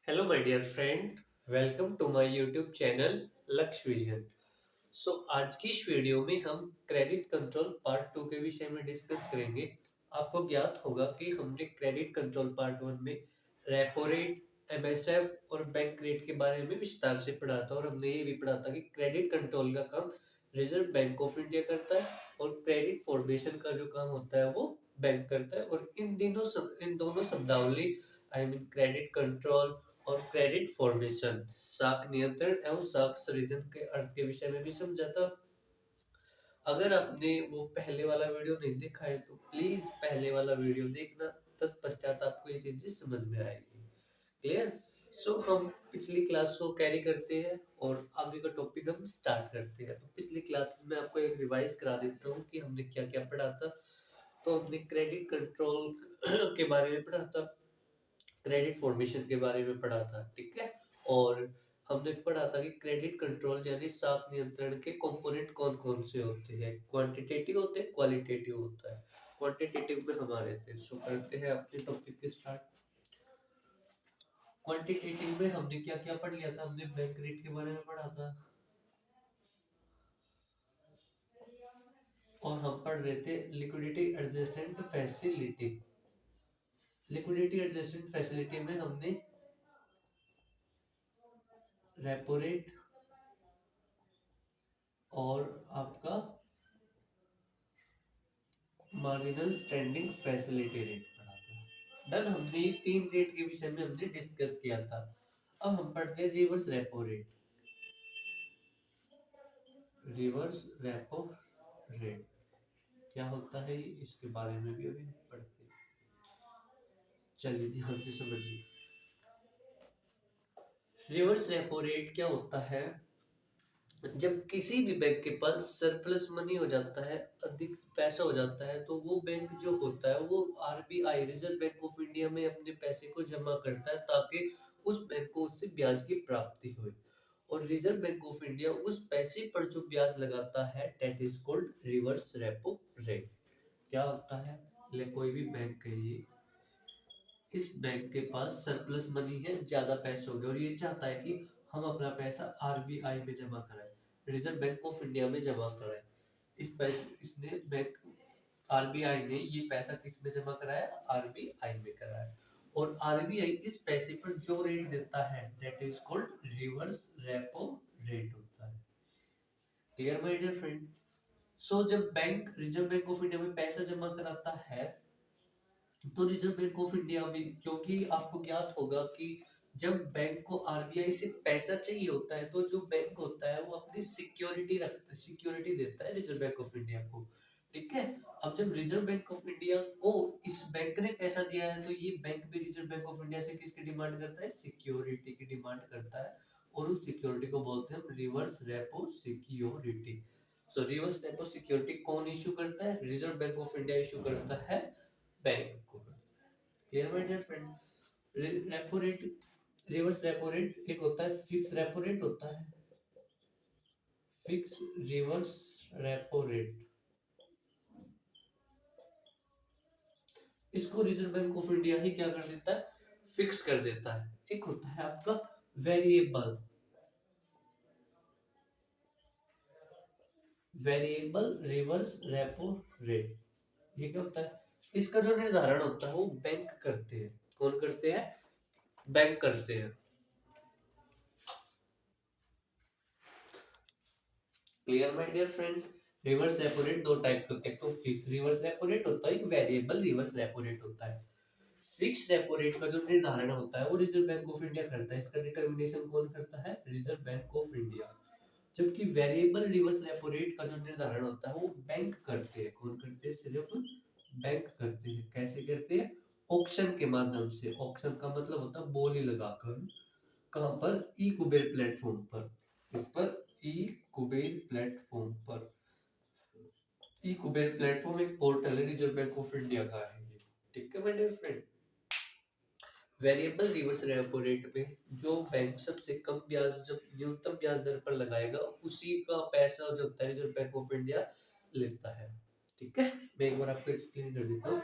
Hello my dear friend, welcome to my YouTube channel Lakshya vision. आज की इस video में हम क्रेडिट कंट्रोल पार्ट 2 के विषय में डिस्कस करेंगे। आपको ज्ञात होगा कि हमने क्रेडिट कंट्रोल पार्ट 1 में रेपो रेट, एमएसएफ और बैंक रेट के बारे में विस्तार से पढ़ा था और हमने ये भी पढ़ा था कि क्रेडिट कंट्रोल का काम रिजर्व बैंक ऑफ इंडिया करता है और क्रेडिट फॉर्मेशन का जो काम होता है वो बैंक करता है। और इन दोनों शब्दावली आई मीन क्रेडिट कंट्रोल और क्रेडिट फॉर्मेशन, साख नियंत्रण एवं साख सृजन के अर्थ के विषय में भी समझा था। अगर आपने वो पहले वाला वीडियो नहीं देखा है तो प्लीज पहले वाला वीडियो देखना, तत्पश्चात आपको ये चीजें समझ में आएगी। क्लियर? हम पिछली क्लास को कैरी करते हैं और आगे का टॉपिक हम स्टार्ट करते हैं। तो पिछली क्लास में आपको एक रिवाइज करा देता हूँ कि हमने क्या क्या पढ़ा था। तो हमने क्रेडिट कंट्रोल के बारे में पढ़ा था, क्रेडिट फॉर्मेशन के बारे में पढ़ा था, ठीक है। और हमने पढ़ा था कि क्रेडिट कंट्रोल यानी साख नियंत्रण के कंपोनेंट कौन कौन से होते हैं। क्वांटिटेटिव होते हैं, क्वालिटेटिव होता है। क्वांटिटेटिव में हमारे थे, सो करते हैं अपने टॉपिक के स्टार्ट। क्वांटिटेटिव में हमने क्या क्या पढ़ लिया था? हमने बैंक रेट के बारे में पढ़ा था और हम पढ़ रहे थे liquidity adjustment facility. Liquidity adjustment facility में हमने रेपो रेट और आपका मार्जिनल स्टैंडिंग फैसिलिटी रेट पढ़ा था। डन, हमने तीन रेट के विषय में हमने डिस्कस किया था। अब हम पढ़ते हैं reverse repo rate. Reverse repo rate क्या होता है इसके बारे में भी अभी पढ़ते हैं। चलिए ध्यान से समझिए। रिवर्स रेपो रेट क्या होता है? जब किसी भी बैंक के पास सरप्लस मनी हो जाता है, अधिक पैसा हो जाता है, तो वो बैंक जो होता है वो RBI reserve Bank of India में अपने पैसे को जमा करता है ताकि उस बैंक को उससे ब्याज की प्राप्ति हो। और रिजर्व बैंक ऑफ इंडिया उस पैसे पर जो ब्याज लगाता है that is called reverse repo rate. क्या होता है? ले कोई भी बैंक कहिए, इस बैंक के पास सरप्लस मनी है, ज्यादा पैसे हो गए और ये चाहता है कि हम अपना पैसा आरबीआई में जमा कराएं, रिजर्व बैंक ऑफ इंडिया में जमा कराएं। इस पैसे इसने बैंक आरबीआई ने ये पैसा किस में जमा कराया? आरबीआई में कराया। और आरबीआई इस पैसे पर जो रेट देता है that is called reverse repo rate होता है। Clear my dear friend? जब bank Reserve Bank of India में पैसा जमा कराता है तो रिजर्व बैंक ऑफ इंडिया में, क्योंकि आपको ज्ञात होगा कि जब बैंक को आरबीआई से पैसा चाहिए होता है तो जो बैंक होता है वो अपनी सिक्योरिटी देता है रिजर्व बैंक ऑफ इंडिया को, ठीक है। अब जब रिजर्व बैंक ऑफ इंडिया को इस बैंक ने पैसा दिया है तो ये बैंक भी रिजर्व बैंक ऑफ इंडिया से किसकी डिमांड करता है? सिक्योरिटी की डिमांड करता है। और उस सिक्योरिटी को बोलते हैं reverse repo security. Reverse repo security कौन इशू करता है? Reserve Bank of India issue करता है बैंक को। Clear my dear friend? Repo rate, reverse repo rate एक होता है, फिक्स रेपो रेट होता है, फिक्स रिवर्स रेपो रेट। इसको रिजर्व बैंक ऑफ इंडिया ही क्या कर देता है? फिक्स कर देता है। एक होता है आपका variable, variable reverse repo rate. ये क्या होता है? इसका जो निर्धारण होता है वो बैंक करते हैं। कौन करते हैं? बैंक करते हैं। Clear my dear friend? Reverse repo rate दो टाइप के होते हैं, तो फिक्स रिवर्स रेपो रेट होता है, एक वेरिएबल रिवर्स रेपो रेट होता है। फिक्स रेपो रेट का जो निर्धारण होता है वो रिजर्व बैंक ऑफ इंडिया करता है। इसका डिटरमिनेशन कौन करता है? Reserve Bank of India. जबकि वेरिएबल रिवर्स रेपो रेट का जो निर्धारण होता है वो बैंक करते हैं। कौन करते हैं? सिर्फ बैंक करते हैं। कैसे करते हैं? ऑक्शन के माध्यम से। ऑक्शन का मतलब होता है बोली लगाकर। कहां पर? ई कुबेर प्लेटफॉर्म पर। इस पर ई कुबेर प्लेटफॉर्म पर। ई कुबेर प्लेटफॉर्म एक पोर्टल है रिजर्व बैंक ऑफ इंडिया का है ये, ठीक है my dear friend. Variable reverse repo rate में जो बैंक सबसे कम ब्याज, जब न्यूनतम ब्याज दर पर लगाएगा उसी का पैसा जो होता है रिजर्व बैंक ऑफ इंडिया लेता है, ठीक है। मैं एक बार आपको एक्सप्लेन कर देता हूँ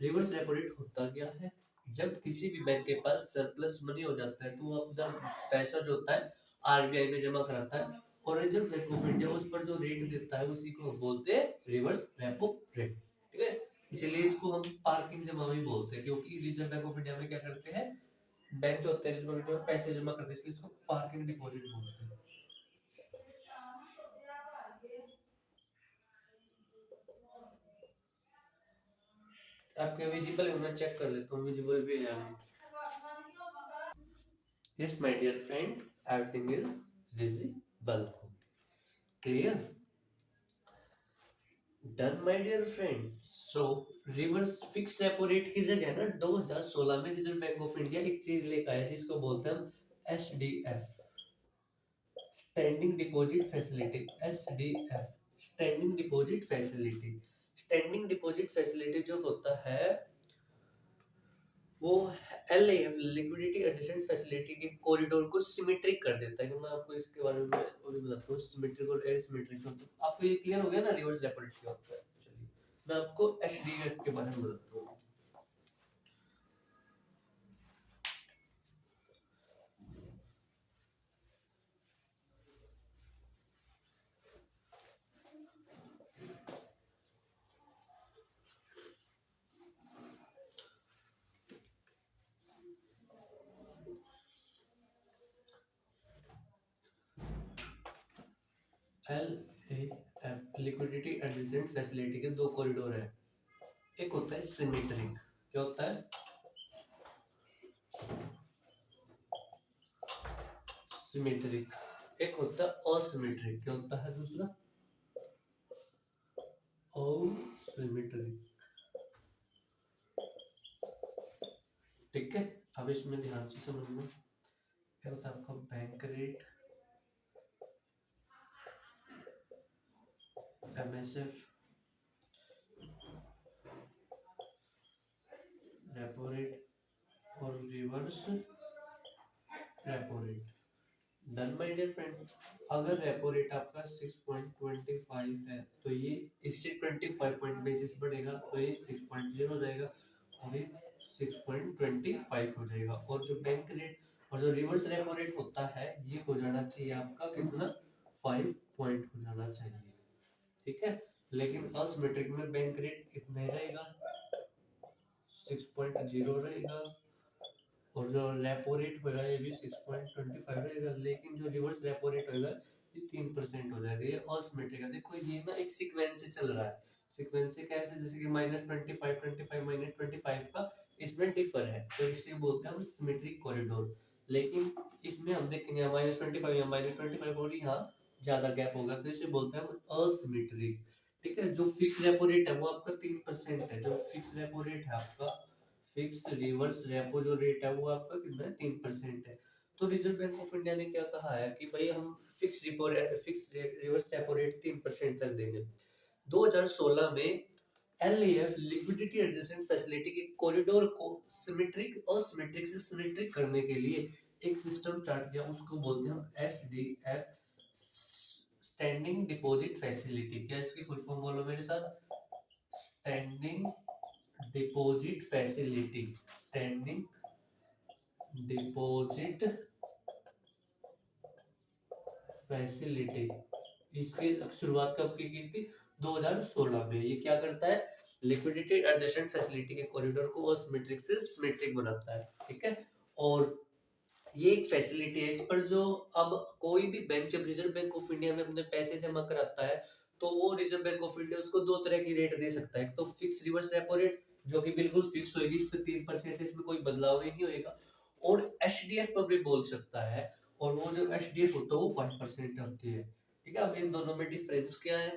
रिवर्स रेपो रेट होता क्या है। जब किसी भी बैंक के पास सरप्लस मनी हो जाता है तो वो अपना पैसा जो होता है आरबीआई में जमा कराता है, और रिजर्व बैंक ऑफ इंडिया उस पर जो रेट देता है उसी को हम बोलते हैं रिवर्स रेपो रेट। ठीक है, इसीलिए इसको हम पार्किंग जमा भी बोलते हैं, क्योंकि रिजर्व बैंक ऑफ इंडिया में क्या करते हैं, बैंक जो होते हैं रिजर्व बैंक ऑफ इंडिया में पैसे जमा करते हैं, इसलिए इसको पार्किंग डिपॉजिट बोलते हैं। आपके विजिबल है, मैं चेक कर लेता हूँ विजिबल भी है या नहीं। Yes, my dear friend, everything is visible. Clear? Done, my dear friend. So, reverse fix repo rate की जगह ना 2016 में रिजर्व बैंक ऑफ इंडिया एक चीज लेकर आया जिसको बोलते हैं हम SDF, standing deposit facility. SDF, standing deposit facility. Standing deposit facility जो होता है वो LAF, लिक्विडिटी एडजस्टमेंट फैसिलिटी के कॉरिडोर को सिमेट्रिक कर देता है। कि मैं आपको इसके बारे में अभी बताता हूँ, सिमेट्रिक और एसिमेट्रिक। मतलब आपको ये क्लियर हो गया ना रिवर्स रेपो रेट क्या होता है। चलिए मैं आपको HDF के बारे में बताता हूँ। LAF, लिक्विडिटी एडजस्टमेंट फैसिलिटी के दो कॉरिडोर है। एक होता है सिमेट्रिक, क्या होता है सिमेट्रिक। एक होता है असिमेट्रिक, क्या होता है दूसरा असिमेट्रिक। ठीक है, अब इसमें ध्यान से समझना। क्या होता है आपका bank rate, MSF, repo rate और reverse repo rate. Done my dear friend. अगर रेपो रेट आपका 6.25 है तो ये इससे 25 पॉइंट बेसिस बढ़ेगा तो ये 6.0 हो जाएगा और ये 6.25 हो जाएगा। और जो बैंक रेट और जो रिवर्स रेपो रेट होता है ये हो जाना चाहिए आपका कितना, 5 पॉइंट हो जाना चाहिए। ठीक है, लेकिन असिमेट्रिक में बैंक रेट कितना ही रहेगा, 6.0 रहेगा, और जो रेपो रेट होगा ये भी 6.25 रहेगा। लेकिन जो रिवर्स रेपो रेट होगा ये 3% हो जाएगा। ये असिमेट्रिक है। देखो ये ना एक सीक्वेंस से चल रहा है। सीक्वेंस से कैसे, जैसे कि -25 -25 का इसमें डिफर है तो इसलिए बोलते हैं हम सिमेट्रिक कॉरिडोर। लेकिन इसमें हम देखेंगे -25 या -25 और यहाँ ज्यादा गैप होगा तो इसे बोलते हैं हम असिमेट्रिक। ठीक है, जो फिक्स रेपो रेट है वो आपका 3% है। जो फिक्स रेपो रेट है आपका, फिक्स रिवर्स रेपो जो रेट है वो आपका कितना है, 3% है। तो रिजर्व बैंक ऑफ इंडिया ने क्या कहा है कि भाई हम fix repo rate, fix reverse repo rate 3% तक देंगे। 2016 में LAF, लिक्विडिटी एडजस्टमेंट फैसिलिटी के कॉरिडोर को सिमेट्रिक और सिमेट्रिक से सिमेट्रिक करने के लिए एक सिस्टम स्टार्ट किया, उसको बोलते हैं हम SDF, स्टैंडिंग डिपॉजिट फैसिलिटी। क्या इसकी फुल फॉर्म बोलो मेरे साथ, standing deposit facility. Standing deposit facility. इसकी शुरुआत कब की थी, 2016 में। ये क्या करता है, लिक्विडिटी एडजस्टमेंट फैसिलिटी के कॉरिडोर को असिमेट्रिक से सिमेट्रिक बनाता है। ठीक है, और ये एक फैसिलिटी है। इस पर जो अब कोई भी बैंक जब रिजर्व बैंक ऑफ इंडिया में अपने पैसे जमा कराता है तो वो रिजर्व बैंक ऑफ इंडिया उसको दो तरह की रेट दे सकता है। तो फिक्स रिवर्स रेपो रेट जो कि बिल्कुल फिक्स होगी, इस पे 3%, इसमें कोई बदलाव ही नहीं होगा। और HDF पर भी बोल सकता है, और वो जो HDF होता है वो 5% होती है। ठीक है, अब इन दोनों में डिफरेंस क्या है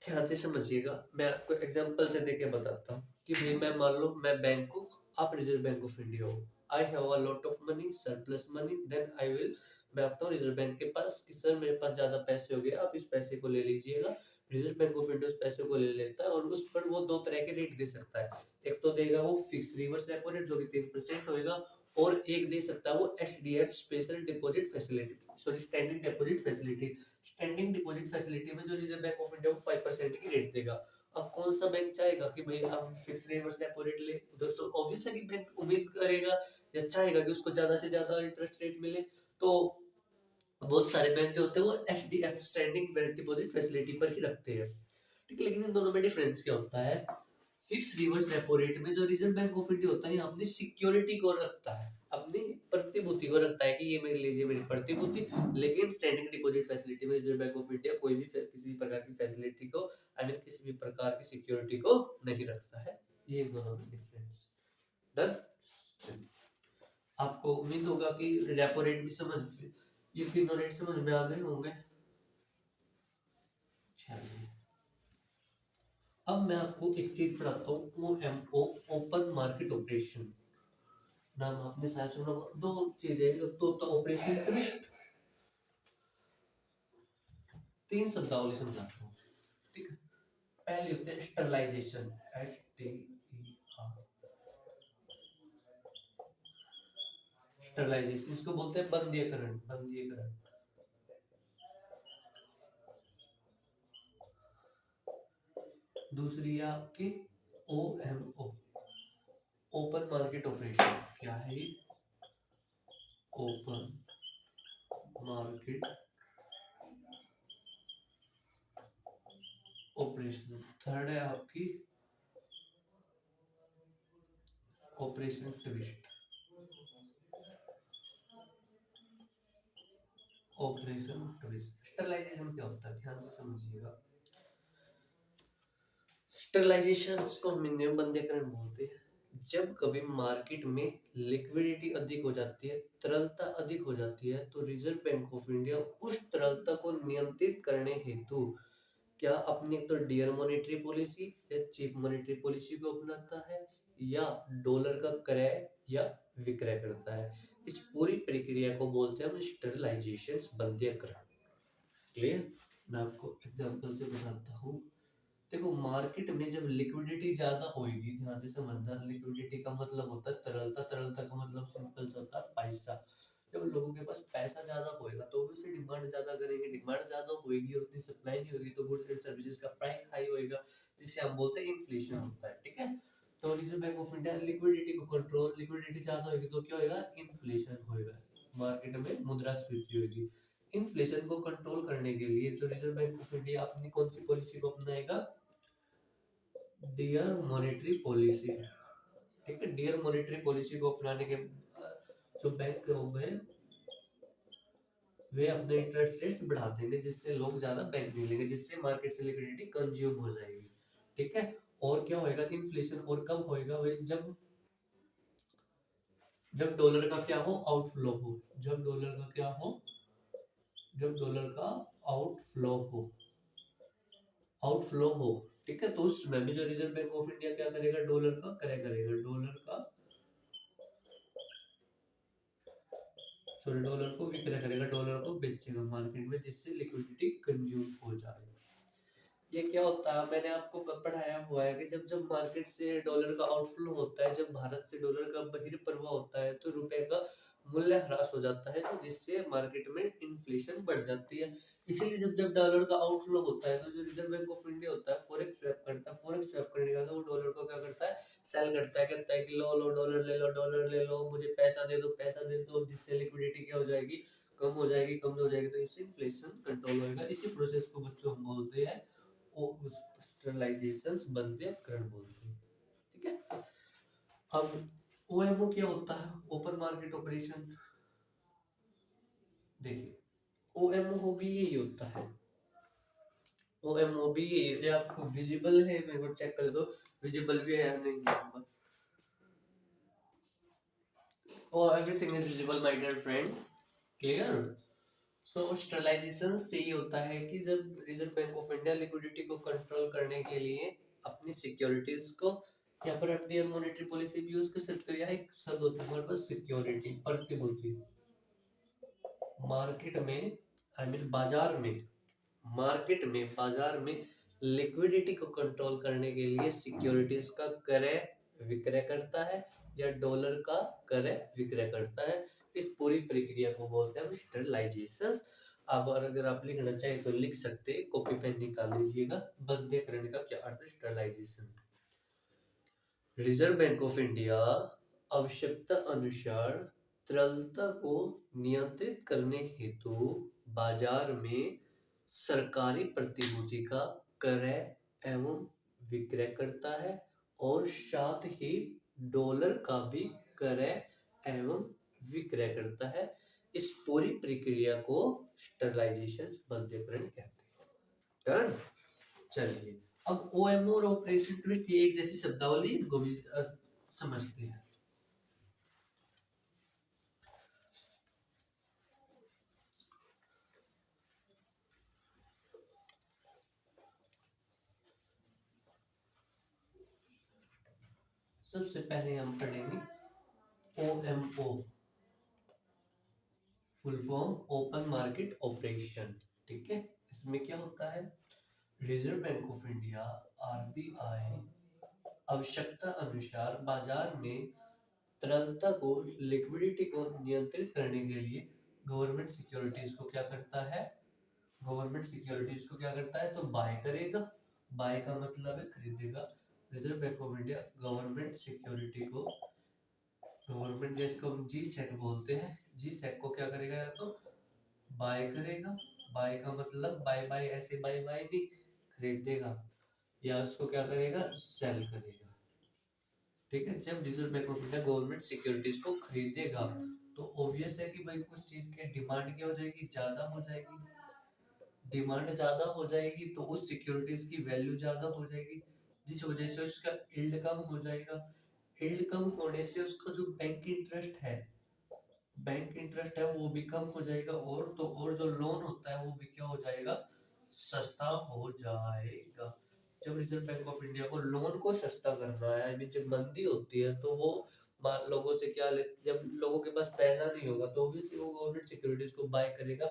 ध्यान से समझिएगा। मैं आपको एग्जांपल से देके बताता हूँ कि भाई मैं मान लो मैं बैंक हूँ, आप रिजर्व बैंक ऑफ इंडिया हो। I have a lot of money, surplus money, then I will, मैं आता हूँ रिजर्व बैंक के पास कि सर मेरे पास ज्यादा पैसे हो गए, आप इस पैसे को ले लीजिएगा। रिजर्व बैंक ऑफ इंडिया उस पैसे को ले लेता है और उस पर वो दो तरह के रेट दे सकता है। एक तो देगा वो फिक्स रिवर्स रेपो रेट जो कि 3% होगा, और एक दे सकता है वो SDF, special deposit facility, sorry standing deposit facility. Standing deposit facility में जो रिजर्व बैंक ऑफ इंडिया को 5% की रेट देगा। अब कौन सा बैंक चाहेगा कि भाई हम फिक्स रिवर्स रेपो रेट ले, उधर तो ऑब्वियस है कि बैंक उम्मीद करेगा या चाहेगा कि उसको ज्यादा से ज्यादा इंटरेस्ट रेट मिले। तो बहुत सारे बैंक जो होते हैं वो एसडीएफ स्टैंडिंग डिपॉजिट फैसिलिटी पर ही रखते हैं, ठीक है। लेकिन इन दोनों में डिफरेंस क्या होता है? फिक्स रिवर्स रेपो रेट में जो रिजर्व बैंक ऑफ इंडिया होता है ये अपनी सिक्योरिटी को रखता है, अपनी प्रतिभूति को रखता है कि ये मेरे लीजिए मेरी प्रतिभूति। लेकिन स्टैंडिंग डिपॉजिट फैसिलिटी में रिजर्व बैंक ऑफ इंडिया कोई भी किसी प्रकार की फैसिलिटी को आई मीन किसी भी प्रकार की सिक्योरिटी को नहीं रखता है। ये दोनों में डिफरेंस। डन। आपको उम्मीद होगा कि रेपो रेट भी समझ, ये तीनों रेट समझ में आ गए होंगे। चलिए अब मैं आपको एक चीज पढ़ाता हूँ, OMO ओपन मार्केट ऑपरेशन। नाम आपने शायद सुना होगा। दो चीजें, एक तो होता ऑपरेशन ट्विस्ट, तीन शब्दावली समझाता हूँ, ठीक है। पहले होते हैं स्टरलाइजेशन, STER, स्टरलाइजेशन इसको बोलते हैं बंधीकरण, बंधीकरण। दूसरी है आपकी OMO ओपन मार्केट ऑपरेशन। क्या है ये? Open market operation. थर्ड है आपकी operation twist, operation twist. Sterilisation क्या होता है, ध्यान से समझिएगा। स्टरलाइजेशन को हम हिंदी में बंधीकरण बोलते हैं। जब कभी मार्केट में लिक्विडिटी अधिक हो जाती है, तरलता अधिक हो जाती है, तो रिजर्व बैंक ऑफ इंडिया उस तरलता को नियंत्रित करने हेतु क्या अपनी तो डियर मॉनेटरी पॉलिसी या चीप मॉनेटरी पॉलिसी को अपनाता है, या डॉलर का क्रय या विक्रय करता है। इस पूरी प्रक्रिया को बोलते हैं हम स्टरलाइजेशन, बंधीकरण। क्लियर? मैं आपको एग्जांपल से बताता हूँ। देखो मार्केट में जब लिक्विडिटी ज्यादा होगी, ध्यान से समझना, लिक्विडिटी का मतलब होता है तरलता, तरलता का मतलब सिंपल सा होता है पैसा। जब लोगों के पास पैसा ज्यादा होएगा तो वैसे डिमांड ज्यादा करेंगे, डिमांड ज्यादा होएगी और उतनी सप्लाई नहीं होगी तो गुड्स एंड सर्विसेज का प्राइस हाई होएगा, जिसे हम बोलते हैं इन्फ्लेशन होता है, ठीक है। तो reserve Bank of India liquidity को कंट्रोल, लिक्विडिटी ज्यादा होगी तो क्या होएगा? इन्फ्लेशन होएगा, मार्केट में मुद्रास्फीति होगी। इन्फ्लेशन को कंट्रोल करने के लिए जो रिजर्व बैंक ऑफ इंडिया अपनी कौन सी पॉलिसी को अपनाएगा? डियर मॉनेटरी पॉलिसी, ठीक है। डियर मॉनेटरी पॉलिसी को अपनाने के जो बैंक हो गए वे अपने इंटरेस्ट रेट्स बढ़ा देंगे, जिससे लोग ज्यादा बैंक नहीं लेंगे, जिससे मार्केट से लिक्विडिटी कंज्यूम हो जाएगी, ठीक है। और क्या होएगा? इन्फ्लेशन और कब होएगा? वही जब जब डॉलर का क्या हो? आउटफ्लो हो। जब डॉलर का क्या हो? जब डॉलर का आउटफ्लो हो, आउटफ्लो हो, ठीक है। तो उस समय भी जो रिजर्व बैंक ऑफ इंडिया क्या करेगा? डॉलर का क्रय करेगा, डॉलर का सॉरी डॉलर को विक्रय करेगा, डॉलर को बेचेगा मार्केट में, जिससे लिक्विडिटी कंज्यूम हो जाए। ये क्या होता है? मैंने आपको पढ़ाया हुआ है कि जब जब मार्केट से डॉलर का आउटफ्लो होता है, जब भारत से डॉलर का बहिर्प्रवाह होता है, तो रुपए का मूल्य ह्रास हो जाता है, तो जिससे मार्केट में इन्फ्लेशन बढ़ जाती है। इसीलिए जब जब डॉलर का आउटफ्लो होता है तो जो रिजर्व बैंक ऑफ इंडिया होता है फॉरेक्स स्वैप करता है, फॉरेक्स स्वैप करने के बाद वो डॉलर को क्या करता है? सेल करता है, कहता है कि लो लो डॉलर ले लो, डॉलर ले लो, मुझे पैसा दे दो, पैसा दे दो, जिससे लिक्विडिटी क्या हो जाएगी? कम हो जाएगी, कम हो जाएगी, तो इससे इन्फ्लेशन कंट्रोल होएगा। इसी प्रोसेस को बच्चों हम बोलते हैं स्टरलाइजेशन, बंधीकरण बोलते हैं, ठीक है। अब ओएमओ क्या होता है? Open market operation. देखिए ओएमओ भी यही होता है, ओएमओ भी ये आपको विजिबल है, मेरे को चेक कर दो विजिबल भी है या नहीं यहाँ पर। और everything is visible my dear friend, clear? So sterilisation से ये होता है कि जब Reserve Bank of India liquidity को कंट्रोल करने के लिए अपनी सिक्योरिटीज को, यहाँ पर एफडी मॉनेटरी पॉलिसी भी यूज कर सकते हो, या एक शब्द होता है हमारे पास सिक्योरिटी, प्रतिभूति। मार्केट में आई मीन बाजार में, मार्केट में बाजार में लिक्विडिटी को कंट्रोल करने के लिए सिक्योरिटीज का क्रय विक्रय करता है या डॉलर का क्रय विक्रय करता है। इस पूरी प्रक्रिया को बोलते हैं हम स्टरलाइजेशन। अब अगर आप लिखना चाहें तो लिख सकते हैं, कॉपी पेन निकाल लीजिएगा। बंधेकरण का क्या अर्थ है? Sterilisation. Reserve Bank of India आवश्यकता अनुसार तरलता को नियंत्रित करने हेतु बाजार में सरकारी प्रतिभूति का क्रय एवं विक्रय करता है और साथ ही डॉलर का भी क्रय एवं विक्रय करता है। इस पूरी प्रक्रिया को स्टरलाइजेशन बंधेकरण कहते हैं। डन। चलिए, अब ओएमओ और ऑपरेशन ट्विस्ट ये एक जैसी शब्दावली, इनको भी समझते हैं। सबसे पहले हम पढ़ेंगे OMO, full form open market operation. ठीक है, इसमें क्या होता है? Reserve Bank of India RBI आवश्यकता अनुसार बाजार में तरलता को, लिक्विडिटी को नियंत्रित करने के लिए गवर्नमेंट सिक्योरिटीज को क्या करता है? गवर्नमेंट सिक्योरिटीज को क्या करता है? तो बाय करेगा। बाय का मतलब है खरीदेगा। Reserve Bank of India government security को, गवर्नमेंट जिसको हम जी सेक बोलते हैं, जी सेक को क्या करेगा? या तो बाय करेगा। बाय का मतलब बाय बाय ऐसे बाय बाय नहीं, खरीदेगा। या उसको क्या करेगा? सेल करेगा। ठीक है, जब Reserve Bank of India government securities को खरीदेगा तो ऑब्वियस है कि भाई उस चीज की डिमांड क्या हो जाएगी? ज्यादा हो जाएगी। डिमांड ज्यादा हो जाएगी तो उस सिक्योरिटीज की वैल्यू ज्यादा हो जाएगी, जिस वजह से उसका यील्ड कम हो जाएगा। यील्ड कम होने से उसका जो बैंक इंटरेस्ट है, बैंक इंटरेस्ट है वो भी कम हो जाएगा। और तो और जो लोन होता है वो भी क्या हो जाएगा? सस्ता हो जाएगा। जब रिजर्व बैंक ऑफ इंडिया को लोन को सस्ता करना है, यानी जब मंदी होती है तो वो लोगों से क्या ले, जब लोगों के पास पैसा नहीं होगा तो ऑब्वियसली वो गवर्नमेंट सिक्योरिटीज को बाय करेगा,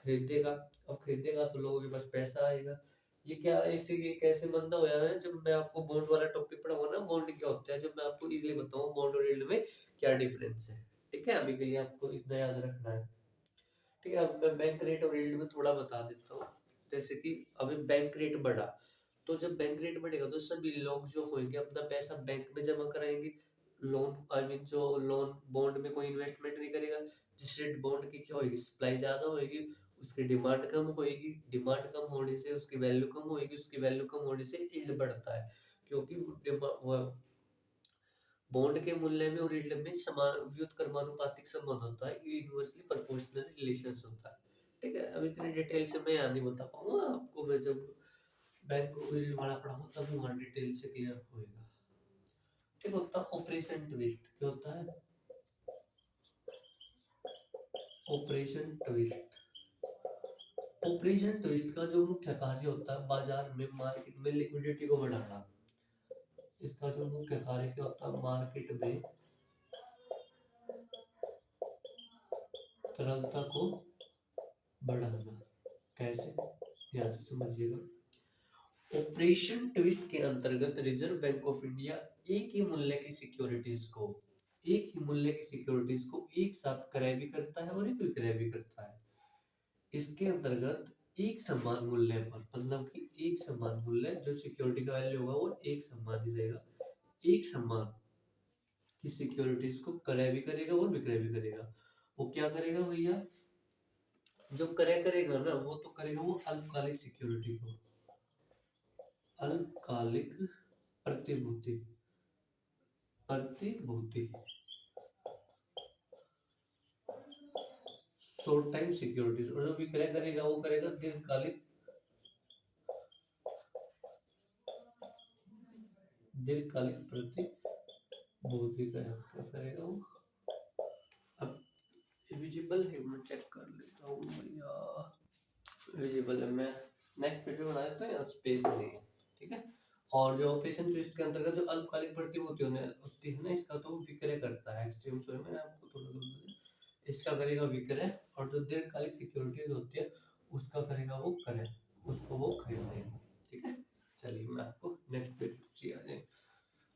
खरीदेगा। अब खरीदेगा तो लोगों के पास पैसा आएगा। ये क्या ऐसे, ये कैसे मंदा हो जाना है? जब मैं आपको बॉन्ड वाला टॉपिक पढ़ाऊंगा ना, बॉन्ड क्या होता है, जब मैं आपको इजीली बताऊंगा बॉन्ड और यील्ड में क्या डिफरेंस है। ठीक है, अभी के लिए आपको इतना याद रखना है। ठीक है, अब मैं बैंक रेट और यील्ड में थोड़ा बता देता हूँ। जैसे कि अभी बैंक रेट बढ़ा, तो जब बैंक रेट बढ़ेगा तो सभी लोग जो होंगे अपना पैसा बैंक में जमा कराएंगे। लोन आई मीन जो लोन बॉन्ड में कोई इन्वेस्टमेंट नहीं करेगा। जिससे बॉन्ड की क्या होगी? सप्लाई ज्यादा होगी, उसकी डिमांड कम होगी। डिमांड कम होने से उसकी वैल्यू कम होगी, उसकी वैल्यू कम होने से यील्ड बढ़ता है। क्योंकि बॉन्ड के मूल्य में और यील्ड में समान व्युत्क्रमानुपातिक संबंध होता है, ये इनवर्सली प्रोपोर्शनल रिलेशंस होता है। ठीक है, अब इतनी डिटेल से मैं यहाँ नहीं बता पाऊंगा आपको, मैं जब बैंक को यील्ड वाला पढ़ाऊंगा तभी वहाँ डिटेल से क्लियर होएगा। ठीक होता है ऑपरेशन ट्विस्ट। क्या होता है? Operation twist. ऑपरेशन ट्विस्ट का जो मुख्य कार्य होता है बाजार में, मार्केट में लिक्विडिटी को बढ़ाना। इसका जो मुख्य कार्य क्या होता है? मार्केट में तरलता को बढ़ाना। कैसे? ध्यान से समझिएगा। ऑपरेशन ट्विस्ट के अंतर्गत रिजर्व बैंक ऑफ इंडिया एक ही मूल्य की सिक्योरिटीज को, एक ही मूल्य की सिक्योरिटीज को एक साथ क्रय भी करता है और एक विक्रय भी करता है। इसके अंतर्गत एक समान मूल्य पर, मतलब कि एक समान मूल्य, जो सिक्योरिटी का वैल्यू होगा वो एक समान ही रहेगा। एक समान की सिक्योरिटीज को क्रय भी करेगा और विक्रय भी करेगा। वो क्या करेगा भैया? जो क्रय करेगा ना वो तो करेगा वो अल्पकालिक सिक्योरिटी को, अल्पकालिक प्रतिभूति, प्रतिभूति, शॉर्ट टाइम सिक्योरिटीज। और जो विक्रय करेगा वो करेगा दीर्घकालिक, दीर्घकालिक प्रतिभूति का क्या करेगा वो। अब विजिबल है, मैं चेक कर लेता हूँ भैया। विजिबल है, मैं नेक्स्ट वीडियो बना देता हूँ, यहाँ स्पेस नहीं है। ठीक है, और जो ऑपरेशन ट्विस्ट के अंतर्गत जो अल्पकालिक प्रतिभूति होती है ना, इसका तो विक्रय करता है। एक्सचेंज में मैंने आपको थोड़ा इसका करेगा विक्रय, और जो दीर्घकालिक सिक्योरिटीज होती है उसका करेगा वो क्रय, उसको वो खरीदेगा। ठीक है, चलिए मैं आपको नेक्स्ट वीडियो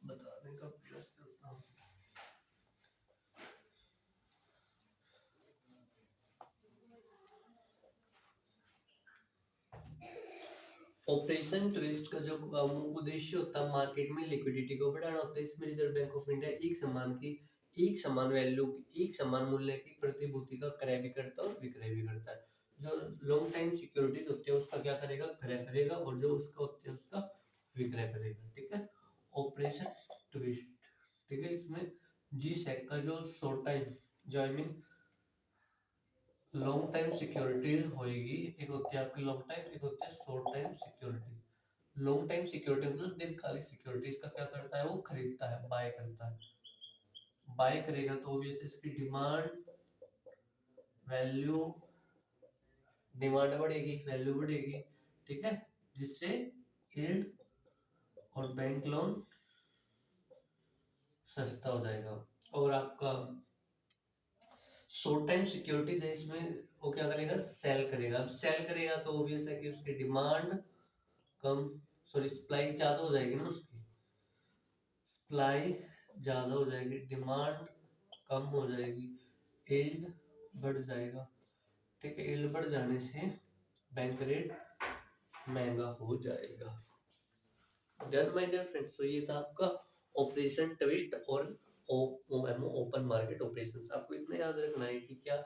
बताने का प्रयास करता हूँ। ऑपरेशन ट्विस्ट का जो उद्देश्य होता है मार्केट में लिक्विडिटी को बढ़ाना होता है। इसमें रिजर्व बैंक ऑफ इंडिया एक समान वैल्यू की एक समान मूल्य की प्रतिभूति का क्रय भी करता है और विक्रय भी करता है। जो लॉन्ग टाइम सिक्योरिटीज होती है उसका क्या करेगा, क्रय करेगा, और जो उसका होता है उसका विक्रय करेगा। ठीक है, ऑपरेशन ट्विस्ट। ठीक है, इसमें जी सेक का जो शॉर्ट टाइम, जो I mean long time securities होएगी, एक होती है आपकी लॉन्ग टाइम, एक होती है short time security. Long time security मतलब दीर्घकालिक सिक्योरिटीज का क्या करता है, वो खरीदता है, बाय करता है। बाय करेगा तो ऑब्वियसली इसकी वैल्यू डिमांड बढ़ेगी, वैल्यू बढ़ेगी। ठीक है, जिससे यील्ड और बैंक लोन सस्ता हो जाएगा। और आपका शॉर्ट टाइम सिक्योरिटीज है, इसमें वो क्या करेगा, सेल करेगा। अब सेल करेगा तो ऑब्वियस है कि उसकी डिमांड कम, सॉरी सप्लाई ज्यादा हो जाएगी ना, उसकी सप्लाई ज्यादा हो जाएगी, डिमांड कम हो जाएगी, यील्ड बढ़ जाएगा। ठीक है, यील्ड बढ़ जाने से बैंक रेट महंगा हो जाएगा। डन माय डियर फ्रेंड्स, तो ये था आपका ऑपरेशन ट्विस्ट और ओपन मार्केट ऑपरेशंस। आपको इतना याद रखना है कि क्या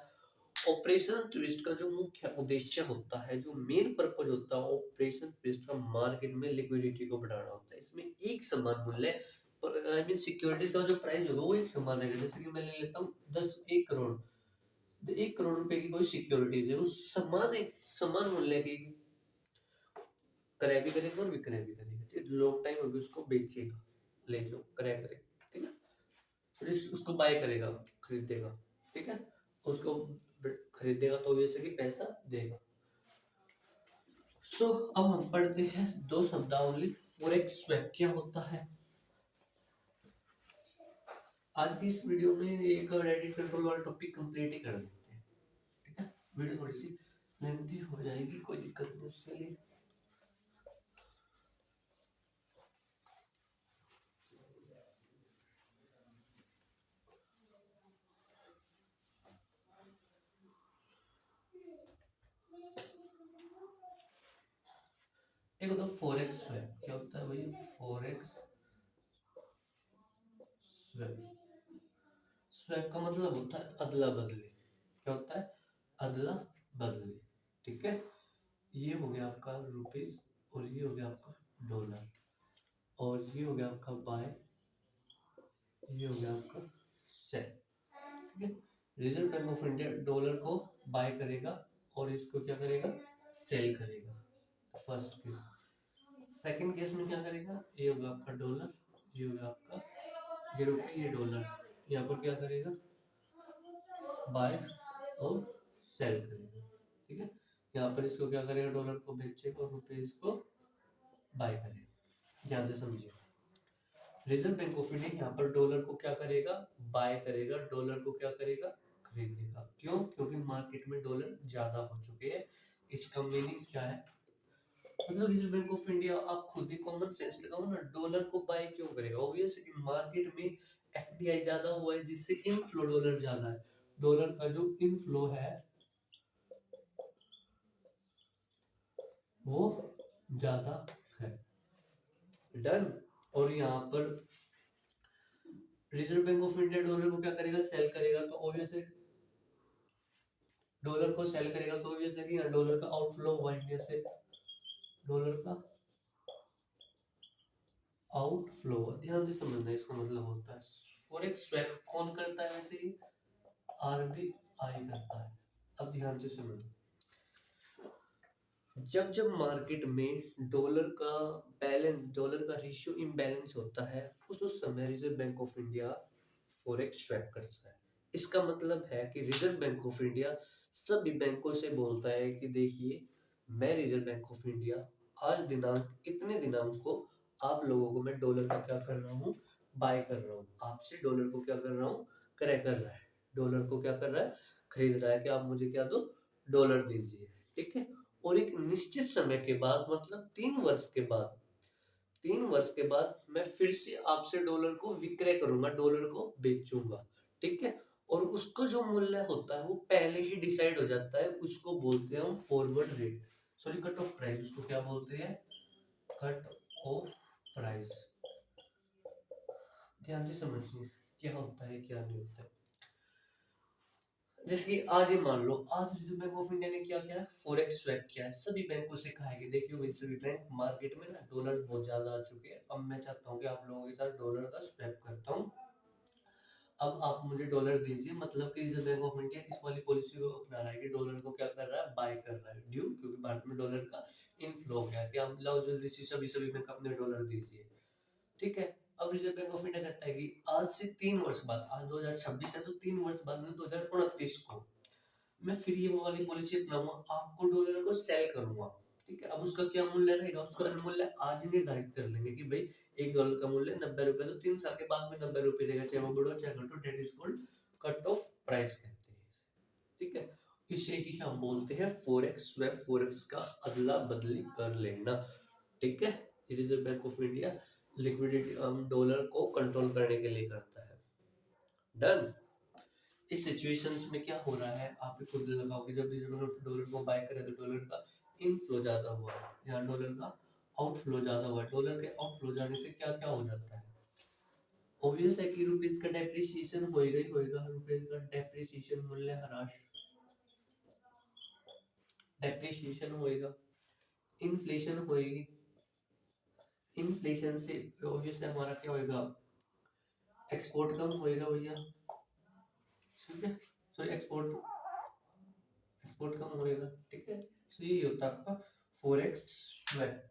ऑपरेशन ट्विस्ट का जो मुख्य उद्देश्य होता है, जो मेन पर्पज होता है ऑपरेशन ट्विस्ट का, मार्केट में लिक्विडिटी को बढ़ाना होता है। इसमें एक समान मूल्य, आई मीन सिक्योरिटीज का जो प्राइस होगा वो एक समान रहेगा। जैसे कि मैं ले लेता हूँ 1 करोड़, 1 करोड़ रुपए की कोई सिक्योरिटीज है, उस समान मूल्य की क्रय भी करेगा और विक्रय भी करेगा। ठीक है, लॉन्ग टाइम होगी उसको बेचेगा, ले जो क्रय करेगा। ठीक है, फिर उसको बाय करेगा, खरीदेगा। ठीक है, उसको खरीदेगा तो जैसे कि पैसा देगा। सो अब हम पढ़ते हैं दो शब्दावली। फॉरेक्स स्वैप क्या होता है। आज की इस वीडियो में एक क्रेडिट कंट्रोल वाला टॉपिक कंप्लीट ही कर देते हैं। ठीक है, वीडियो थोड़ी सी लेंथी हो जाएगी, कोई दिक्कत नहीं उसके लिए। एक होता है फॉरेक्स स्वैप। क्या होता है भाई, फॉरेक्स स्वैप। स्वैप का मतलब होता है अदला बदली। क्या होता है, अदला बदली। ठीक है, ये हो गया आपका रुपीज, और ये हो गया आपका डॉलर, और ये हो गया आपका बाय, ये हो गया आपका सेल। ठीक है, Reserve Bank of India dollar को बाय करेगा और इसको क्या करेगा, सेल करेगा। First case. सेकंड केस में क्या करेगा, ये होगा आपका डॉलर, ये होगा आपका ये रुपये, ये डॉलर, यहाँ पर क्या करेगा, बाय और सेल करेगा। ठीक है, यहाँ पर इसको क्या करेगा, डॉलर को बेचेगा और रुपये इसको बाय करेगा। ध्यान से समझिए, रिजर्व बैंक ऑफ इंडिया यहाँ पर डॉलर को क्या करेगा, बाय करेगा, डॉलर को क्या करेगा, खरीदेगा। क्यों, क्योंकि मार्केट में डॉलर ज्यादा हो चुके हैं। इसका मीनिंग क्या है, मतलब रिजर्व बैंक ऑफ इंडिया, आप खुद ही कॉमन सेंस लगाओ ना, डॉलर को बाय क्यों करेगा। ऑब्वियस है कि मार्केट में एफडीआई ज्यादा हुआ है, जिससे इनफ्लो डॉलर ज्यादा है। डॉलर का जो इनफ्लो है वो ज्यादा है। डन। और यहाँ पर reserve Bank of India dollar को क्या करेगा, सेल करेगा। तो ऑब्वियस है, डॉलर को सेल करेगा तो ऑब्वियस है कि डॉलर का आउटफ्लो हुआ इंडिया से, डॉलर का आउटफ्लो। ध्यान से समझना, इसका मतलब होता है फॉरेक्स स्वैप कौन करता है, वैसे ही आरबीआई करता है। अब ध्यान से समझो, जब जब मार्केट में डॉलर का रेशियो इम्बैलेंस होता है, उस समय reserve Bank of India forex swap करता है। इसका मतलब है कि रिजर्व बैंक ऑफ इंडिया सभी बैंकों से बोलता है कि देखिए, मैं रिजर्व बैंक ऑफ इंडिया आज दिनांक इतने दिनांक को आप लोगों को मैं डॉलर का क्या कर रहा हूँ, बाय कर रहा हूँ। आपसे डॉलर को क्या कर रहा हूँ, क्रय कर रहा है। डॉलर को क्या कर रहा है, खरीद रहा है कि आप मुझे क्या दो, डॉलर दीजिए। ठीक है, और एक निश्चित समय के बाद, मतलब 3 वर्ष के बाद, 3 वर्ष के बाद मैं फिर से आपसे डॉलर को विक्रय करूंगा, डॉलर को बेचूंगा। ठीक है, और उसका जो मूल्य होता है वो पहले ही डिसाइड हो जाता है, उसको बोलते हैं हम forward rate, sorry cut off price, उसको क्या बोलते हैं, कट ऑफ प्राइस। ध्यान से समझिए क्या होता है क्या नहीं होता है। जैसे कि आज ही मान लो, आज रिजर्व बैंक ऑफ इंडिया ने क्या किया है, फॉरेक्स स्वैप किया है। सभी बैंकों से कहा है कि देखिए भाई सभी बैंक मार्केट में ना डॉलर बहुत ज्यादा आ चुके हैं, अब मैं चाहता हूँ कि आप लोगों के साथ डॉलर का स्वैप करता हूँ। अब आप मुझे डॉलर दीजिए, मतलब कि रिजर्व बैंक ऑफ इंडिया इस वाली पॉलिसी को अपना रहा है कि डॉलर को क्या कर रहा है, बाय कर रहा है ड्यू, क्योंकि भारत में डॉलर का इनफ्लो हो गया कि आप लाओ जल्दी से सभी सभी बैंक अपने डॉलर दीजिए। ठीक है। अब रिजर्व बैंक ऑफ इंडिया कहता है कि आज से 3 वर्ष बाद, आज 2026 है तो 3 वर्ष बाद में 2029 को मैं फिर ये वाली पॉलिसी अपनाऊंगा, आपको डॉलर को सेल करूंगा। ठीक है। अब उसका क्या मूल्य रहेगा, उसका मूल्य आज ही निर्धारित कर लेंगे कि भाई $1 का मूल्य 90 रुपए, तो 3 साल के बाद में 90 रुपए रहेगा, चाहे वो बढ़ो चाहे घटो। That is called cut off price कहते हैं इसे। ठीक है। इसे ही हम बोलते हैं फॉरेक्स स्वैप, फॉरेक्स का अदला बदली कर लेना। ठीक है। Reserve Bank of India liquidity dollar को कंट्रोल करने के लिए करता है। डन। इस सिचुएशंस में क्या हो रहा है, आप भी खुद लगाओगे, जब रिजर्व बैंक डॉलर को बाय करे तो डॉलर का इनफ्लो ज्यादा हुआ है, यहाँ डॉलर का आउटफ्लो ज्यादा हुआ है। डॉलर के आउटफ्लो जाने से क्या क्या हो जाता है, ऑब्वियस है कि रुपीस का डेप्रिसिएशन होएगा ही होएगा। रुपीस का डेप्रिसिएशन, मूल्य ह्रास, डेप्रिसिएशन होएगा, इन्फ्लेशन होएगी। इन्फ्लेशन से ऑब्वियस है हमारा क्या होएगा, एक्सपोर्ट कम होएगा भैया। ठीक है। सॉरी एक्सपोर्ट, एक्सपोर्ट कम होएगा। ठीक है। सो ये होता है आपका फॉरेक्स स्वैप।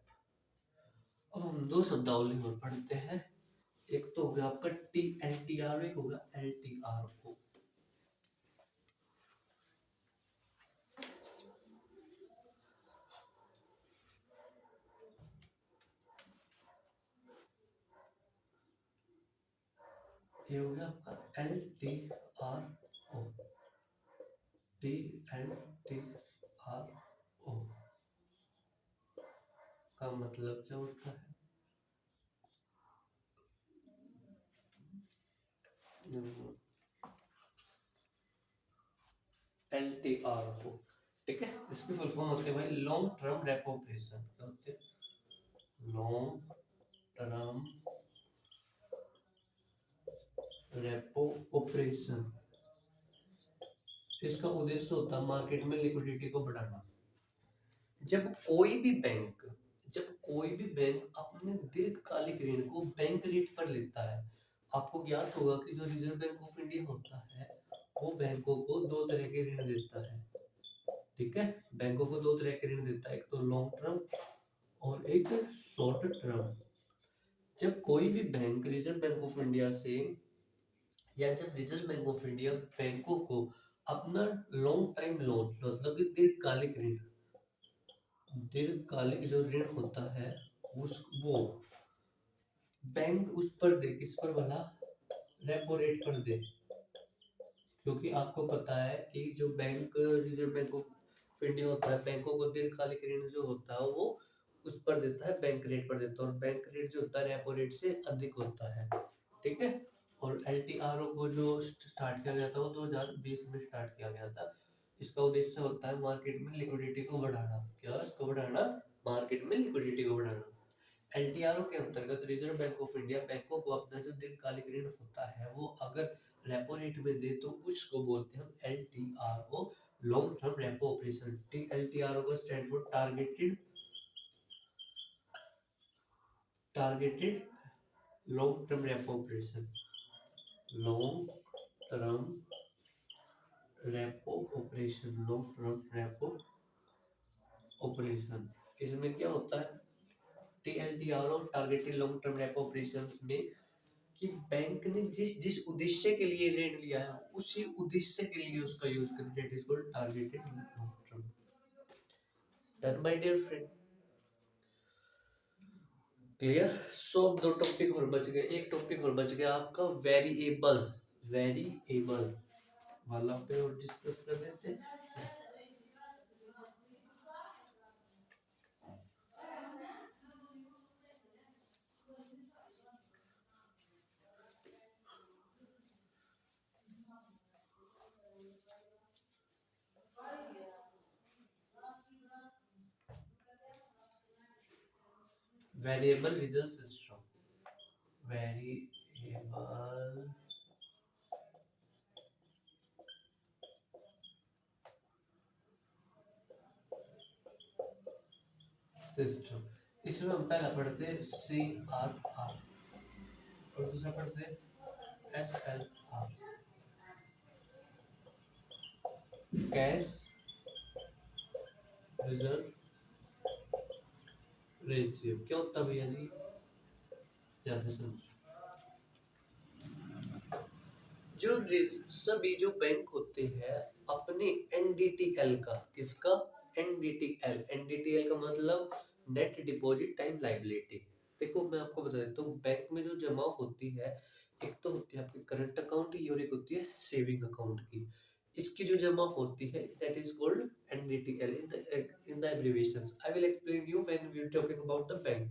अब हम दो शब्दावली और पढ़ते हैं। एक तो हो गया आपका TLTR, एक होगा LTRO। ये हो गया आपका LTRO। TLTRO का मतलब क्या होता है, LTRO। ठीक है। इसकी फुल फॉर्म होती है भाई लॉन्ग टर्म रेपो ऑपरेशन। क्या होते हैं, लॉन्ग टर्म रेपो ऑपरेशन। इसका उद्देश्य होता है मार्केट में लिक्विडिटी को बढ़ाना। जब कोई भी बैंक, जब कोई भी बैंक अपने दीर्घकालिक ऋण को बैंक रेट पर लेता है, आपको ज्ञात होगा कि जो रिजर्व बैंक ऑफ इंडिया होता है वो बैंकों को दो तरह के ऋण देता है। ठीक है। बैंकों को दो तरह के ऋण देता है, एक तो लॉन्ग टर्म और एक शॉर्ट टर्म। जब कोई भी bank Reserve Bank of India से, या जब रिजर्व बैंक ऑफ इंडिया बैंकों को अपना लॉन्ग टाइम लोन, मतलब कि दीर्घकालिक ऋण, दीर्घकालिक जो ऋण होता है उस वो बैंक उस पर दे, किस पर भला, रेपो रेट पर दे। क्योंकि आपको पता है कि जो bank Reserve Bank of India होता है बैंकों को दीर्घकालिक ऋण जो होता है वो उस पर देता है, बैंक रेट पर देता है, और बैंक रेट जो होता है रेपो रेट से अधिक होता है। ठीक है। और LTRO को जो स्टार्ट किया गया था वो 2020 में स्टार्ट किया गया था। इसका उद्देश्य होता है मार्केट में लिक्विडिटी को बढ़ाना। क्या, इसको बढ़ाना, मार्केट में लिक्विडिटी को बढ़ाना। LTRO के अंतर्गत रिजर्व बैंक ऑफ इंडिया बैंकों को अपना जो दीर्घकालिक ऋण होता है वो अगर रेपो रेट में दे तो उसको बोलते हैं हम LTRO, long term repo operation. LTRO का stand for targeted, targeted long term repo operation, long term repo operation, long term repo operation. इसमें क्या होता है, TLTRO targeted long term repo operations में कि बैंक ने जिस जिस उद्देश्य के लिए ऋण लिया है उसी उद्देश्य के लिए उसका यूज करें। That is called targeted long term. Done my dear friend, clear. So दो टॉपिक और बच गए, एक टॉपिक और बच गया आपका वेरिएबल, वेरिएबल वाला पे और डिस्कस कर लेते हैं। Variable reserve system, variable system. इसमें हम पहला पढ़ते हैं CRR और दूसरा पढ़ते हैं SLR, कैश रिजर्व रेशियो। क्या होता है भैया जी, ध्यान से समझो। जो सभी जो बैंक होते हैं अपने NDTL का, किसका, NDTL का मतलब नेट डिपॉजिट टाइम लायबिलिटी। देखो मैं आपको बता देता हूँ, बैंक में जो जमा होती है, एक तो होती है आपकी करंट अकाउंट की और एक होती है सेविंग अकाउंट की। इसकी जो जमा होती है that is called NDTL in the abbreviations. I will explain you when we are talking about the bank.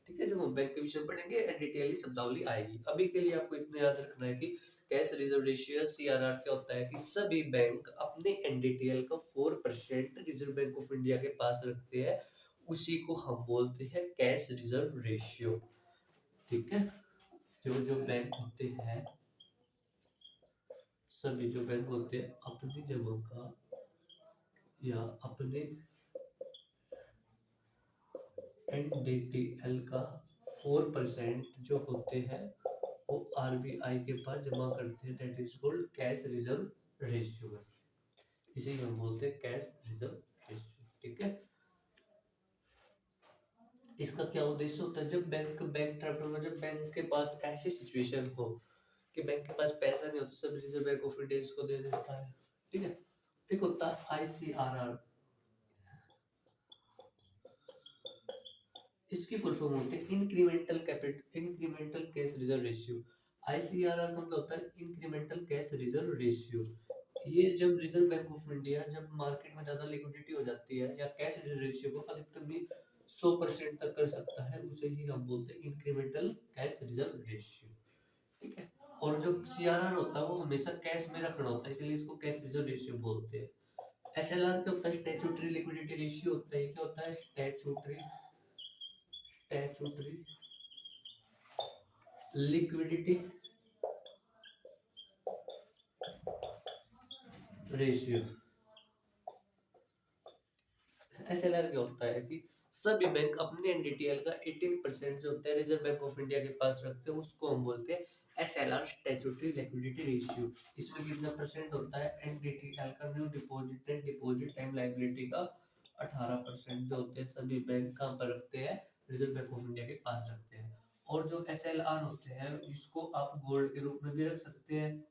ठीक है, जब हम बैंक के विषय में पढ़ेंगे NDTL की शब्दावली आएगी। अभी के लिए आपको इतना याद रखना है कि कैश रिजर्व रेशियो CRR क्या होता है कि सभी बैंक अपने NDTL का 4% रिजर्व बैंक ऑफ इंडिया के पास रखते हैं, उसी को हम बोलते हैं कैश रिजर्व रेशियो। ठीक है, जो बैंक होते हैं, सभी जो बैंक होते हैं अपनी जमा का या अपने NDTL का 4% जो होते हैं वो RBI के पास जमा करते हैं, that is called cash reserve ratio. इसे हम बोलते हैं कैश रिजर्व रेशियो। ठीक है, इसका क्या उद्देश्य होता है, जब बैंक ट्रबल में, जब बैंक के पास ऐसी सिचुएशन हो कि बैंक के पास पैसा नहीं होता, सब रिजर्व बैंक ऑफ इंडिया इसको दे देता है। ठीक है, एक होता है ICRR, इसकी फुल फॉर्म होती है incremental cash reserve ratio. ICRR का मतलब होता है इंक्रीमेंटल कैश रिजर्व रेशियो। ये जब रिजर्व बैंक ऑफ इंडिया जब मार्केट में ज्यादा लिक्विडिटी हो जाती है या कैश रिजर्व रेशियो को अधिकतम भी 100% तक कर सकता है, उसे ही हम बोलते हैं इंक्रीमेंटल कैश रिजर्व रेशियो। ठीक है, और जो CRR होता है वो हमेशा कैश में रखना होता है, इसलिए इसको कैश रिजर्व रेशियो बोलते हैं। SLR क्या होता है, स्टैट्यूटरी लिक्विडिटी रेशियो होता है। क्या होता है, स्टैट्यूटरी लिक्विडिटी रेशियो। SLR क्या होता है कि सभी बैंक अपने NDTL का 18% जो होता है रिजर्व बैंक ऑफ इंडिया के पास रखते हैं, उसको हम बोलते हैं SLR, स्टैट्यूटरी लिक्विडिटी रेशियो। इसमें कितना परसेंट होता है, NDTL का new deposit and deposit time liability का 18% जो होते हैं सभी बैंक कहाँ पर रखते हैं, रिजर्व बैंक ऑफ इंडिया के पास रखते हैं। और जो SLR होते हैं इसको आप गोल्ड के रूप में भी रख सकते हैं,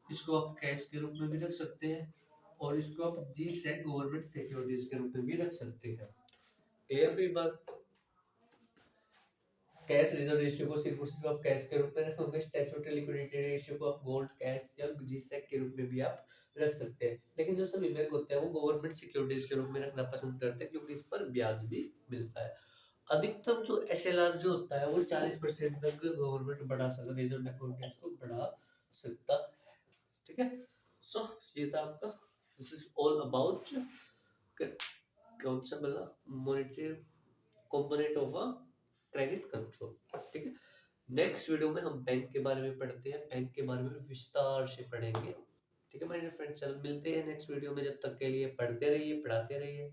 इसको आप कैश के रूप में भी रख सकते हैं, और इसको आप G-Sec गवर्नमेंट सिक्योरिटीज के रूप में भी रख सकते हैं। क्लियर हुई बात। कैश रिजर्व रेशियो को सिर्फ और सिर्फ आप कैश के रूप में रखोगे, स्टैट्यूटरी लिक्विडिटी रेशियो को आप गोल्ड, कैश या G-Sec के रूप में भी आप रख सकते हैं। लेकिन जो सभी बैंक होते हैं वो गवर्नमेंट सिक्योरिटीज के रूप में रखना पसंद करते हैं, क्योंकि इस पर ब्याज भी मिलता है। अधिकतम जो SLR जो होता है वो 40% तक गवर्नमेंट बढ़ा सकता, रिजर्व बैंक ऑफ इंडिया को बढ़ा सकता। ठीक है, सो ये था आपका, दिस इज ऑल अबाउट कौन सा बोला, monetary component of a credit control. ठीक है, नेक्स्ट वीडियो में हम बैंक के बारे में पढ़ते हैं, बैंक के बारे में विस्तार से पढ़ेंगे। ठीक है मेरे फ्रेंड, चल मिलते हैं नेक्स्ट वीडियो में, जब तक के लिए पढ़ते रहिए, पढ़ाते रहिए।